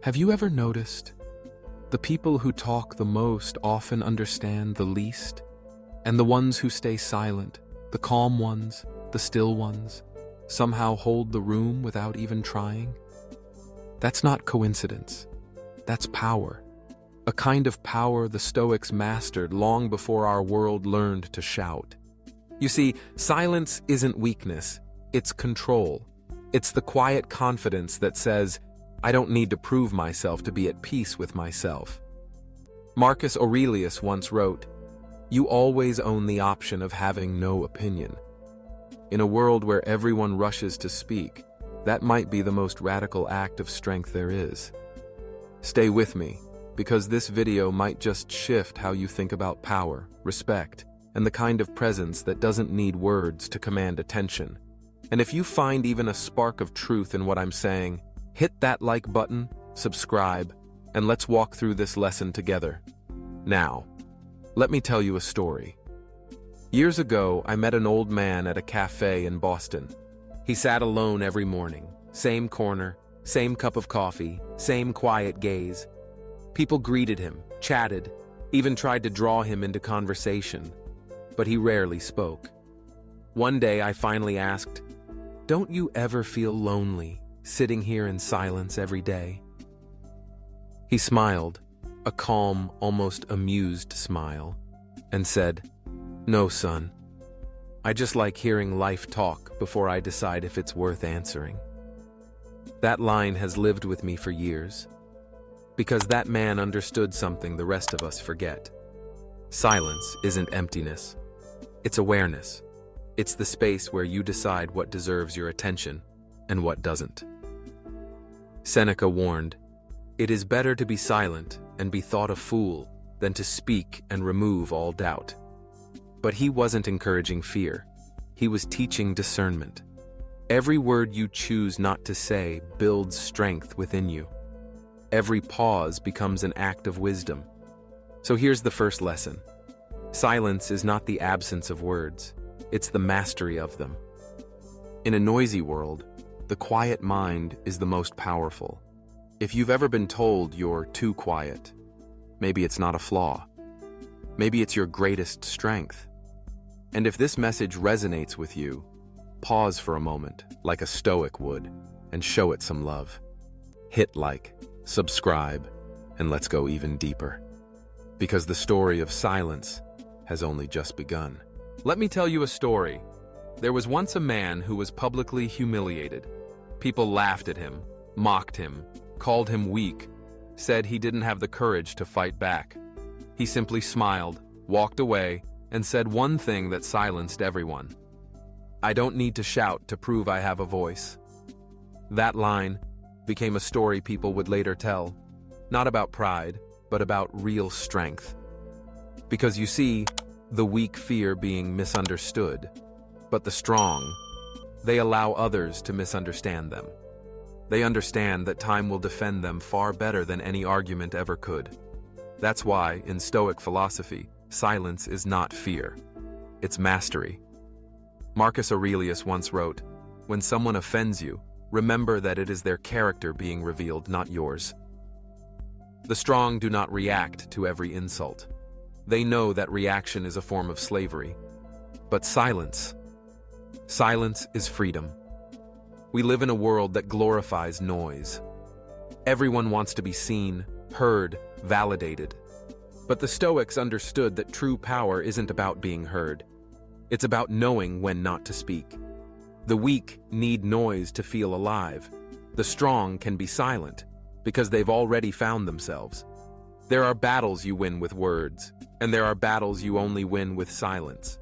Have you ever noticed the people who talk the most often understand the least, and the ones who stay silent, the calm ones, the still ones, somehow hold the room without even trying? That's not coincidence. That's power. A kind of power the Stoics mastered long before our world learned to shout. You see, silence isn't weakness, it's control. It's the quiet confidence that says, I don't need to prove myself to be at peace with myself. Marcus Aurelius once wrote, "You always own the option of having no opinion." In a world where everyone rushes to speak, that might be the most radical act of strength there is. Stay with me, because this video might just shift how you think about power, respect, and the kind of presence that doesn't need words to command attention. And if you find even a spark of truth in what I'm saying, hit that like button, subscribe, and let's walk through this lesson together. Now, let me tell you a story. Years ago, I met an old man at a cafe in Boston. He sat alone every morning, same corner, same cup of coffee, same quiet gaze. People greeted him, chatted, even tried to draw him into conversation, but he rarely spoke. One day I finally asked, "Don't you ever feel lonely, sitting here in silence every day?" He smiled, a calm, almost amused smile, and said, "No, son. I just like hearing life talk before I decide if it's worth answering." That line has lived with me for years, because that man understood something the rest of us forget. Silence isn't emptiness. It's awareness. It's the space where you decide what deserves your attention and what doesn't. Seneca warned, "It is better to be silent and be thought a fool than to speak and remove all doubt." But he wasn't encouraging fear. He was teaching discernment. Every word you choose not to say builds strength within you. Every pause becomes an act of wisdom. So here's the first lesson. Silence is not the absence of words. It's the mastery of them. In a noisy world, the quiet mind is the most powerful. If you've ever been told you're too quiet, maybe it's not a flaw. Maybe it's your greatest strength. And if this message resonates with you, pause for a moment, like a Stoic would, and show it some love. Hit like, subscribe, and let's go even deeper. Because the story of silence has only just begun. Let me tell you a story. There was once a man who was publicly humiliated. People laughed at him, mocked him, called him weak, said he didn't have the courage to fight back. He simply smiled, walked away, and said one thing that silenced everyone. "I don't need to shout to prove I have a voice." That line became a story people would later tell, not about pride, but about real strength. Because you see, the weak fear being misunderstood, but the strong, they allow others to misunderstand them. They understand that time will defend them far better than any argument ever could. That's why, in Stoic philosophy, silence is not fear. It's mastery. Marcus Aurelius once wrote, "When someone offends you, remember that it is their character being revealed, not yours." The strong do not react to every insult. They know that reaction is a form of slavery. But silence is freedom. We live in a world that glorifies noise. Everyone wants to be seen, heard, validated. But the Stoics understood that true power isn't about being heard. It's about knowing when not to speak. The weak need noise to feel alive. The strong can be silent because they've already found themselves. There are battles you win with words, and there are battles you only win with silence.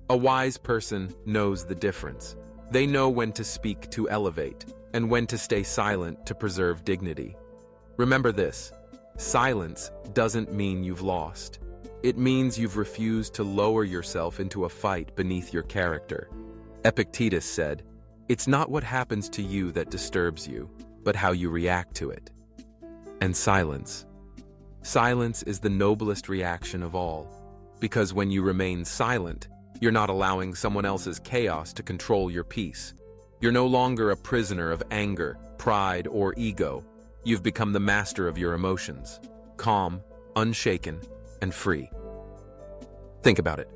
A wise person knows the difference. They know when to speak to elevate, and when to stay silent to preserve dignity. Remember this, silence doesn't mean you've lost. It means you've refused to lower yourself into a fight beneath your character. Epictetus said, "It's not what happens to you that disturbs you, but how you react to it." And silence is the noblest reaction of all, because when you remain silent, you're not allowing someone else's chaos to control your peace. You're no longer a prisoner of anger, pride, or ego. You've become the master of your emotions, calm, unshaken, and free. Think about it.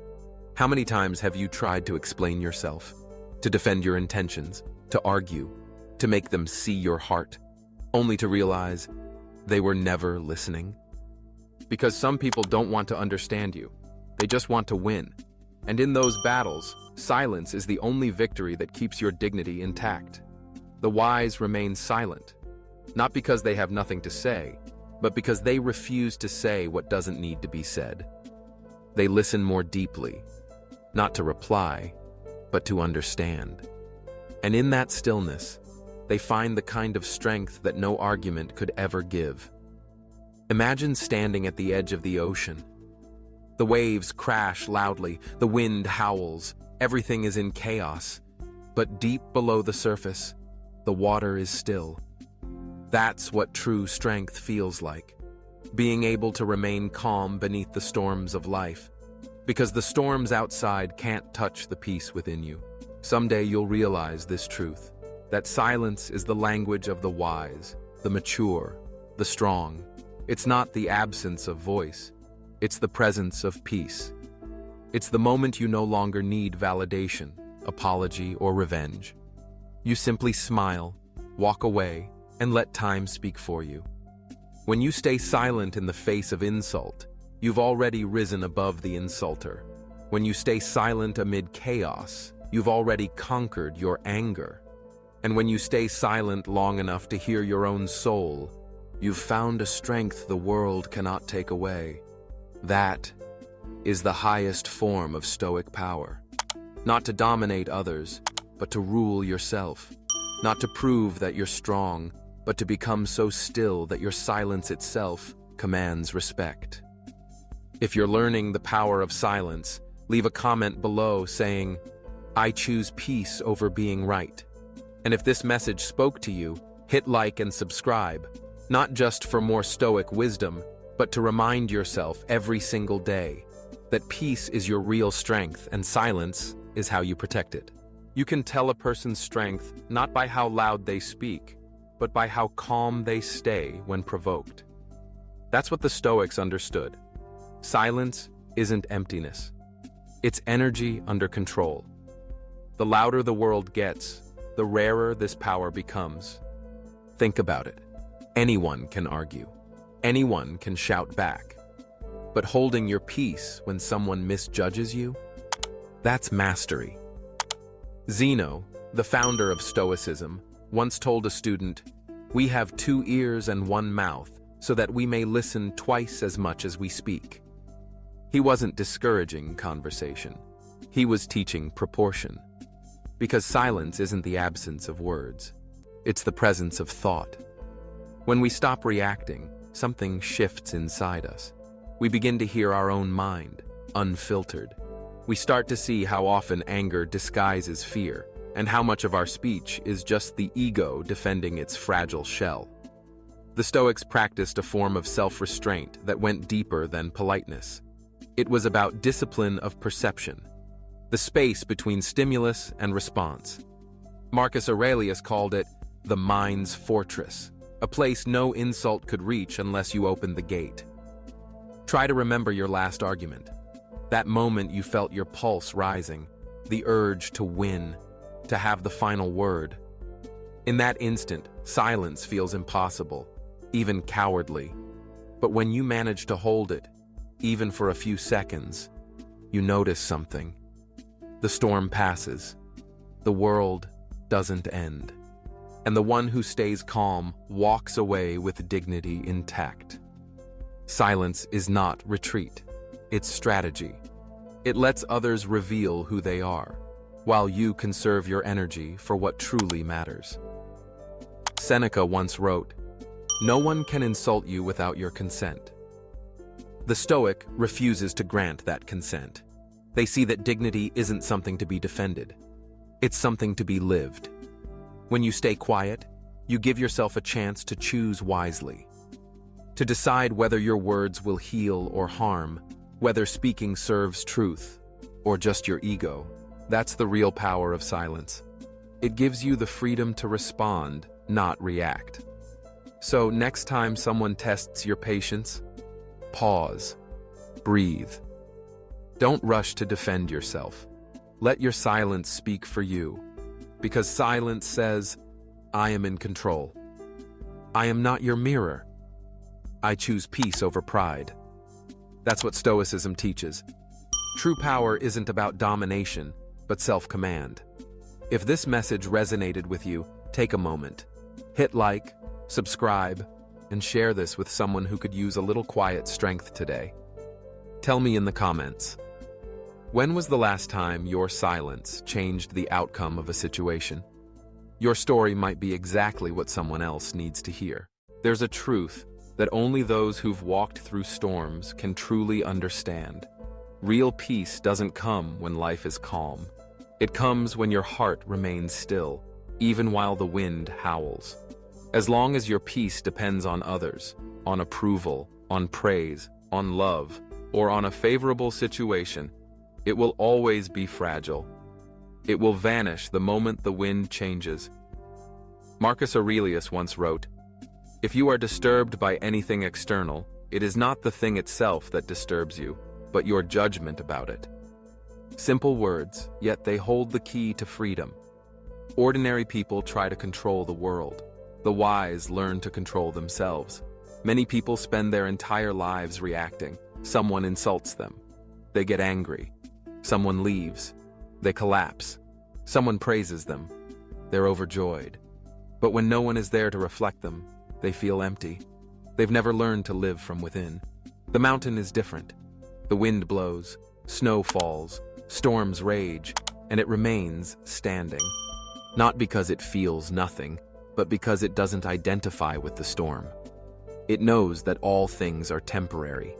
How many times have you tried to explain yourself, to defend your intentions, to argue, to make them see your heart, only to realize they were never listening? Because some people don't want to understand you. They just want to win. And in those battles, silence is the only victory that keeps your dignity intact. The wise remain silent, not because they have nothing to say, but because they refuse to say what doesn't need to be said. They listen more deeply, not to reply, but to understand. And in that stillness, they find the kind of strength that no argument could ever give. Imagine standing at the edge of the ocean. The waves crash loudly, the wind howls, everything is in chaos. But deep below the surface, the water is still. That's what true strength feels like. Being able to remain calm beneath the storms of life. Because the storms outside can't touch the peace within you. Someday you'll realize this truth, that silence is the language of the wise, the mature, the strong. It's not the absence of voice. It's the presence of peace. It's the moment you no longer need validation, apology, or revenge. You simply smile, walk away, and let time speak for you. When you stay silent in the face of insult, you've already risen above the insulter. When you stay silent amid chaos, you've already conquered your anger. And when you stay silent long enough to hear your own soul, you've found a strength the world cannot take away. That is the highest form of Stoic power. Not to dominate others, but to rule yourself. Not to prove that you're strong, but to become so still that your silence itself commands respect. If you're learning the power of silence, leave a comment below saying, "I choose peace over being right." And if this message spoke to you, hit like and subscribe, not just for more Stoic wisdom, but to remind yourself every single day that peace is your real strength and silence is how you protect it. You can tell a person's strength not by how loud they speak, but by how calm they stay when provoked. That's what the Stoics understood. Silence isn't emptiness. It's energy under control. The louder the world gets, the rarer this power becomes. Think about it. Anyone can argue. Anyone can shout back. But holding your peace when someone misjudges you? That's mastery. Zeno, the founder of Stoicism, once told a student, "We have 2 ears and 1 mouth, so that we may listen twice as much as we speak." He wasn't discouraging conversation. He was teaching proportion. Because silence isn't the absence of words. It's the presence of thought. When we stop reacting, something shifts inside us. We begin to hear our own mind, unfiltered. We start to see how often anger disguises fear, and how much of our speech is just the ego defending its fragile shell. The Stoics practiced a form of self-restraint that went deeper than politeness. It was about discipline of perception, the space between stimulus and response. Marcus Aurelius called it the mind's fortress, a place no insult could reach unless you opened the gate. Try to remember your last argument. That moment you felt your pulse rising, the urge to win, to have the final word. In that instant, silence feels impossible, even cowardly. But when you manage to hold it, even for a few seconds, you notice something. The storm passes. The world doesn't end. And the one who stays calm walks away with dignity intact. Silence is not retreat. It's strategy. It lets others reveal who they are, while you conserve your energy for what truly matters. Seneca once wrote, "No one can insult you without your consent." The Stoic refuses to grant that consent. They see that dignity isn't something to be defended. It's something to be lived. When you stay quiet, you give yourself a chance to choose wisely. To decide whether your words will heal or harm, whether speaking serves truth or just your ego. That's the real power of silence. It gives you the freedom to respond, not react. So next time someone tests your patience, pause, breathe. Don't rush to defend yourself. Let your silence speak for you, because silence says, I am in control. I am not your mirror. I choose peace over pride. That's what Stoicism teaches. True power isn't about domination, but self-command. If this message resonated with you, take a moment. Hit like, subscribe, and share this with someone who could use a little quiet strength today. Tell me in the comments, when was the last time your silence changed the outcome of a situation? Your story might be exactly what someone else needs to hear. There's a truth that only those who've walked through storms can truly understand. Real peace doesn't come when life is calm. It comes when your heart remains still, even while the wind howls. As long as your peace depends on others, on approval, on praise, on love, or on a favorable situation, it will always be fragile. It will vanish the moment the wind changes. Marcus Aurelius once wrote, "If you are disturbed by anything external, it is not the thing itself that disturbs you, but your judgment about it." Simple words, yet they hold the key to freedom. Ordinary people try to control the world. The wise learn to control themselves. Many people spend their entire lives reacting. Someone insults them. They get angry. Someone leaves. They collapse. Someone praises them. They're overjoyed. But when no one is there to reflect them, they feel empty. They've never learned to live from within. The mountain is different. The wind blows, snow falls, storms rage, and it remains standing. Not because it feels nothing, but because it doesn't identify with the storm. It knows that all things are temporary.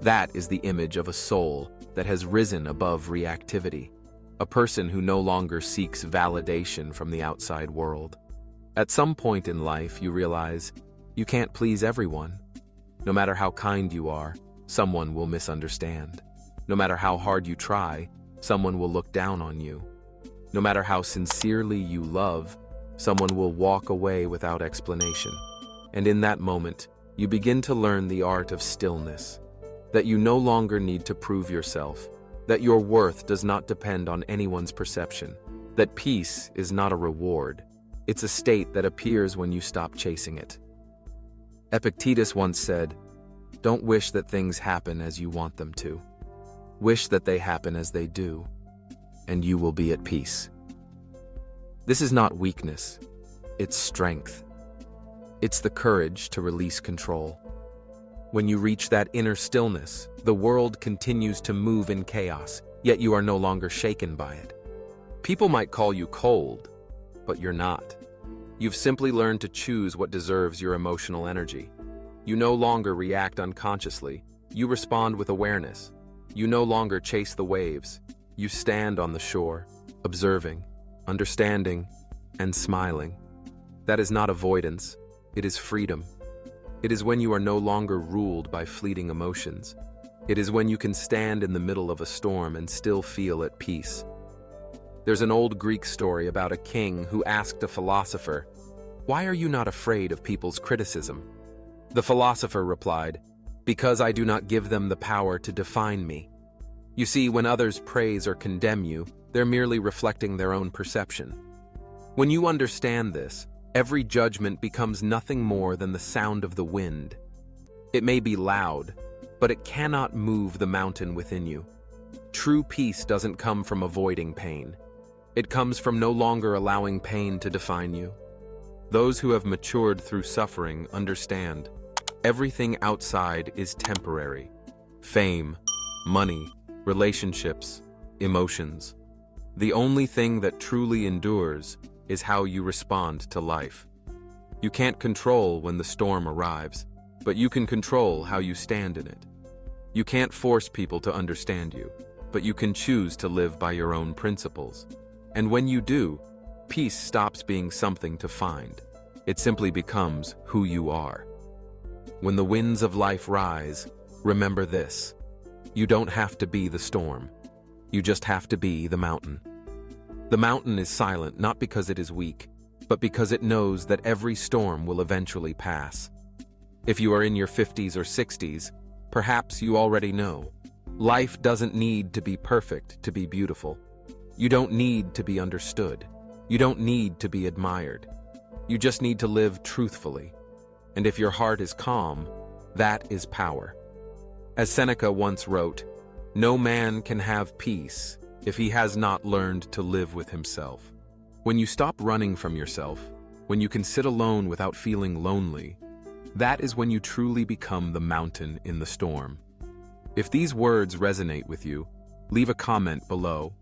That is the image of a soul that has risen above reactivity, a person who no longer seeks validation from the outside world. At some point in life, you realize you can't please everyone. No matter how kind you are, someone will misunderstand. No matter how hard you try, someone will look down on you. No matter how sincerely you love, someone will walk away without explanation. And in that moment, you begin to learn the art of stillness, that you no longer need to prove yourself, that your worth does not depend on anyone's perception, that peace is not a reward, it's a state that appears when you stop chasing it. Epictetus once said, "Don't wish that things happen as you want them to. Wish that they happen as they do, and you will be at peace." This is not weakness, it's strength. It's the courage to release control. When you reach that inner stillness, the world continues to move in chaos, yet you are no longer shaken by it. People might call you cold, but you're not. You've simply learned to choose what deserves your emotional energy. You no longer react unconsciously, you respond with awareness. You no longer chase the waves. You stand on the shore, observing, understanding, and smiling. That is not avoidance, it is freedom. It is when you are no longer ruled by fleeting emotions. It is when you can stand in the middle of a storm and still feel at peace. There's an old Greek story about a king who asked a philosopher, "Why are you not afraid of people's criticism?" The philosopher replied, "Because I do not give them the power to define me." You see, when others praise or condemn you, they're merely reflecting their own perception. When you understand this, every judgment becomes nothing more than the sound of the wind. It may be loud, but it cannot move the mountain within you. True peace doesn't come from avoiding pain. It comes from no longer allowing pain to define you. Those who have matured through suffering understand everything outside is temporary. Fame, money, relationships, emotions. The only thing that truly endures is how you respond to life. You can't control when the storm arrives, but you can control how you stand in it. You can't force people to understand you, but you can choose to live by your own principles. And when you do, peace stops being something to find. It simply becomes who you are. When the winds of life rise, remember this: you don't have to be the storm. You just have to be the mountain. The mountain is silent not because it is weak, but because it knows that every storm will eventually pass. If you are in your 50s or 60s, perhaps you already know. Life doesn't need to be perfect to be beautiful. You don't need to be understood. You don't need to be admired. You just need to live truthfully. And if your heart is calm, that is power. As Seneca once wrote, "No man can have peace if he has not learned to live with himself." When you stop running from yourself, when you can sit alone without feeling lonely, that is when you truly become the mountain in the storm. If these words resonate with you, leave a comment below.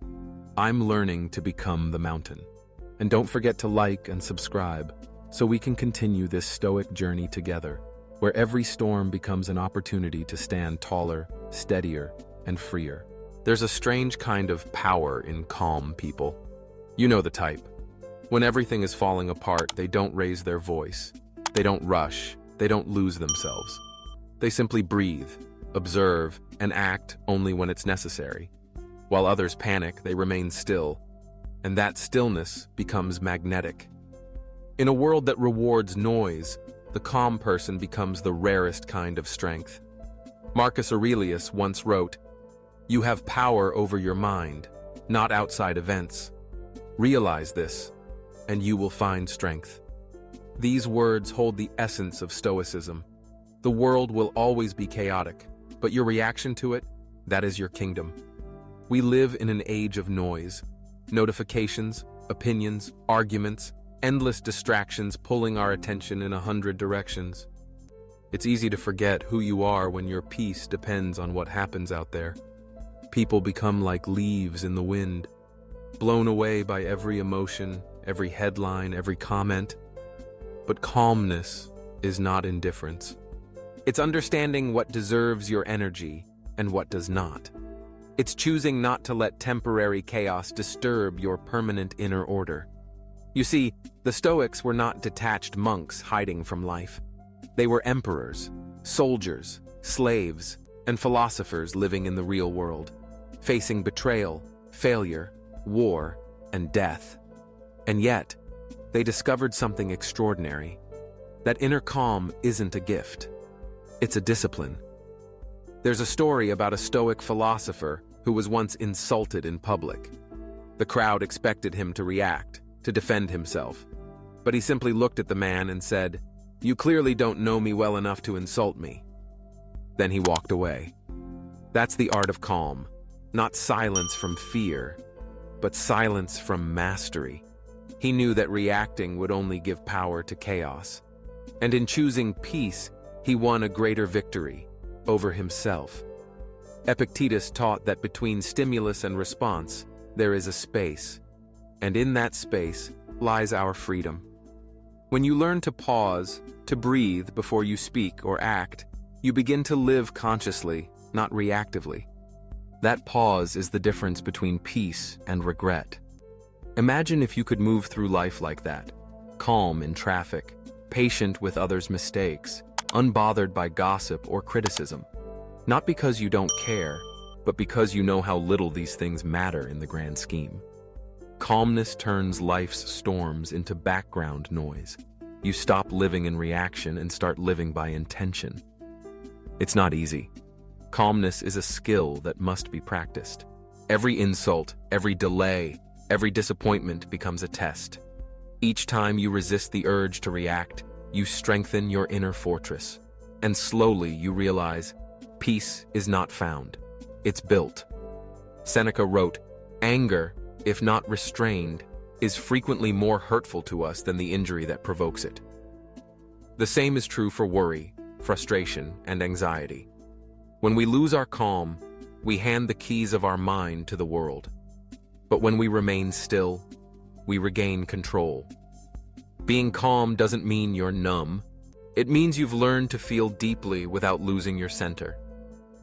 I'm learning to become the mountain. And don't forget to like and subscribe so we can continue this Stoic journey together, where every storm becomes an opportunity to stand taller, steadier, and freer. There's a strange kind of power in calm people. You know the type. When everything is falling apart, they don't raise their voice. They don't rush. They don't lose themselves. They simply breathe, observe, and act only when it's necessary. While others panic, they remain still, and that stillness becomes magnetic. In a world that rewards noise, the calm person becomes the rarest kind of strength. Marcus Aurelius once wrote, "You have power over your mind, not outside events. Realize this, and you will find strength." These words hold the essence of Stoicism. The world will always be chaotic, but your reaction to it, that is your kingdom. We live in an age of noise, notifications, opinions, arguments, endless distractions pulling our attention in 100 directions. It's easy to forget who you are when your peace depends on what happens out there. People become like leaves in the wind, blown away by every emotion, every headline, every comment. But calmness is not indifference. It's understanding what deserves your energy and what does not. It's choosing not to let temporary chaos disturb your permanent inner order. You see, the Stoics were not detached monks hiding from life. They were emperors, soldiers, slaves, and philosophers living in the real world, facing betrayal, failure, war, and death. And yet, they discovered something extraordinary. That inner calm isn't a gift. It's a discipline. There's a story about a Stoic philosopher who was once insulted in public. The crowd expected him to react, to defend himself. But he simply looked at the man and said, "You clearly don't know me well enough to insult me." Then he walked away. That's the art of calm. Not silence from fear, but silence from mastery. He knew that reacting would only give power to chaos. And in choosing peace, he won a greater victory over himself. Epictetus taught that between stimulus and response, there is a space. And in that space lies our freedom. When you learn to pause, to breathe before you speak or act, you begin to live consciously, not reactively. That pause is the difference between peace and regret. Imagine if you could move through life like that, calm in traffic, patient with others' mistakes, unbothered by gossip or criticism. Not because you don't care, but because you know how little these things matter in the grand scheme. Calmness turns life's storms into background noise. You stop living in reaction and start living by intention. It's not easy. Calmness is a skill that must be practiced. Every insult, every delay, every disappointment becomes a test. Each time you resist the urge to react, you strengthen your inner fortress. And slowly you realize, peace is not found, it's built. Seneca wrote, "Anger, if not restrained, is frequently more hurtful to us than the injury that provokes it." The same is true for worry, frustration, and anxiety. When we lose our calm, we hand the keys of our mind to the world. But when we remain still, we regain control. Being calm doesn't mean you're numb. It means you've learned to feel deeply without losing your center.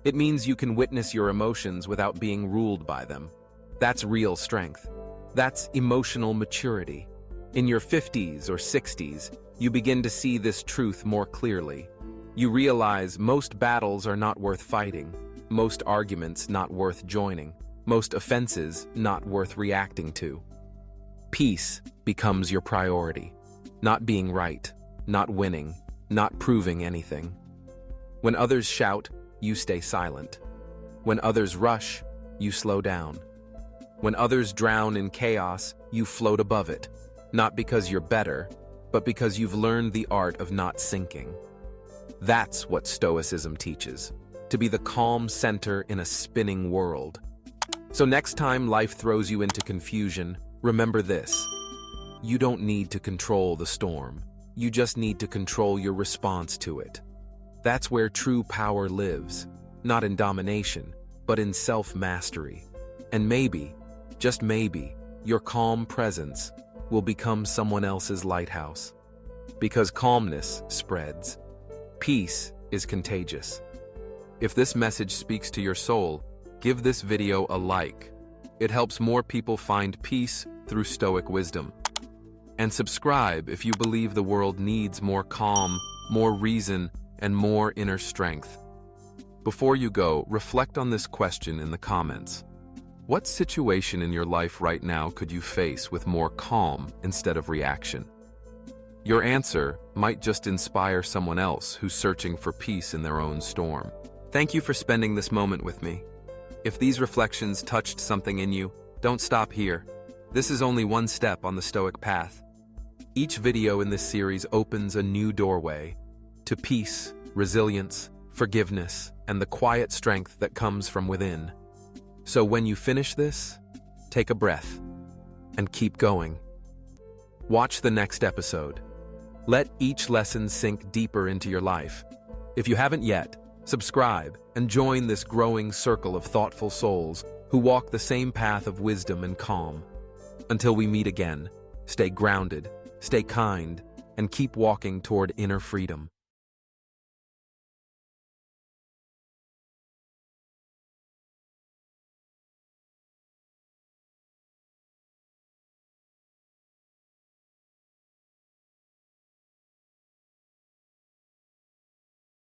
It means you can witness your emotions without being ruled by them. That's real strength. That's emotional maturity. In your 50s or 60s, you begin to see this truth more clearly. You realize most battles are not worth fighting, most arguments not worth joining, most offenses not worth reacting to. Peace becomes your priority. not being right, not winning, not proving anything. When others shout, you stay silent. When others rush, you slow down. When others drown in chaos, you float above it, not because you're better, but because you've learned the art of not sinking. That's what Stoicism teaches, to be the calm center in a spinning world. So next time life throws you into confusion, remember this. You don't need to control the storm. You just need to control your response to it. That's where true power lives, not in domination, but in self-mastery. And maybe, just maybe, your calm presence will become someone else's lighthouse. Because calmness spreads. Peace is contagious. If this message speaks to your soul, give this video a like. It helps more people find peace through Stoic wisdom. And subscribe if you believe the world needs more calm, more reason, and more inner strength. Before you go, reflect on this question in the comments. What situation in your life right now could you face with more calm instead of reaction? Your answer might just inspire someone else who's searching for peace in their own storm. Thank you for spending this moment with me. If these reflections touched something in you, don't stop here. This is only one step on the Stoic path. Each video in this series opens a new doorway to peace, resilience, forgiveness, and the quiet strength that comes from within. So when you finish this, take a breath and keep going. Watch the next episode. Let each lesson sink deeper into your life. If you haven't yet, subscribe and join this growing circle of thoughtful souls who walk the same path of wisdom and calm. Until we meet again, stay grounded, stay kind, and keep walking toward inner freedom.